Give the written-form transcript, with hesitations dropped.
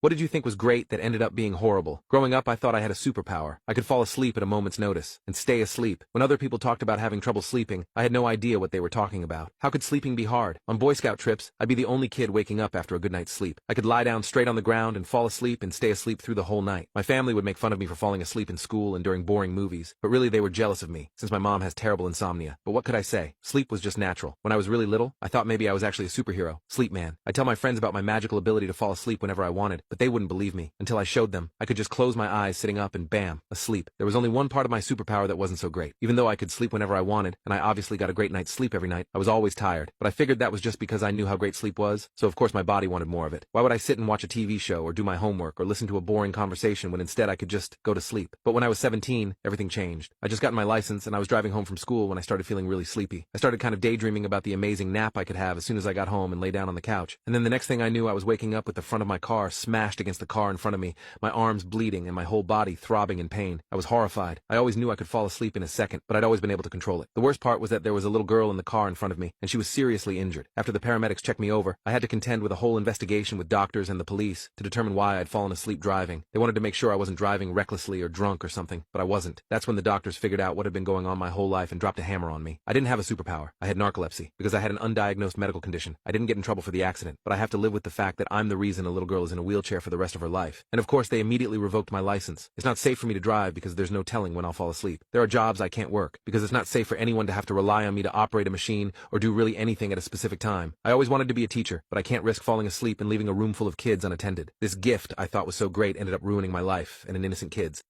What did you think was great that ended up being horrible? Growing up, I thought I had a superpower. I could fall asleep at a moment's notice and stay asleep. When other people talked about having trouble sleeping, I had no idea what they were talking about. How could sleeping be hard? On Boy Scout trips, I'd be the only kid waking up after a good night's sleep. I could lie down straight on the ground and fall asleep and stay asleep through the whole night. My family would make fun of me for falling asleep in school and during boring movies, but really they were jealous of me, since my mom has terrible insomnia. But what could I say? Sleep was just natural. When I was really little, I thought maybe I was actually a superhero. Sleep man. I tell my friends about my magical ability to fall asleep whenever I wanted, but they wouldn't believe me until I showed them. I could just close my eyes sitting up and bam, asleep. There was only one part of my superpower that wasn't so great. Even though I could sleep whenever I wanted, and I obviously got a great night's sleep every night, I was always tired. But I figured that was just because I knew how great sleep was, so of course my body wanted more of it. Why would I sit and watch a TV show or do my homework or listen to a boring conversation when instead I could just go to sleep? But when I was 17, everything changed. I just got my license and I was driving home from school when I started feeling really sleepy. I started kind of daydreaming about the amazing nap I could have as soon as I got home and lay down on the couch. And then the next thing I knew, I was waking up with the front of my car smashed against the car in front of me, my arms bleeding and my whole body throbbing in pain. I was horrified. I always knew I could fall asleep in a second, but I'd always been able to control it. The worst part was that there was a little girl in the car in front of me, and she was seriously injured. After the paramedics checked me over, I had to contend with a whole investigation with doctors and the police to determine why I'd fallen asleep driving. They wanted to make sure I wasn't driving recklessly or drunk or something, but I wasn't. That's when the doctors figured out what had been going on my whole life and dropped a hammer on me. I didn't have a superpower. I had narcolepsy, because I had an undiagnosed medical condition. I didn't get in trouble for the accident, but I have to live with the fact that I'm the reason a little girl is in a wheelchair for the rest of her life. And of course, they immediately revoked my license. It's not safe for me to drive because there's no telling when I'll fall asleep. There are jobs I can't work because it's not safe for anyone to have to rely on me to operate a machine or do really anything at a specific time. I always wanted to be a teacher, but I can't risk falling asleep and leaving a room full of kids unattended. This gift I thought was so great ended up ruining my life and an innocent kid's.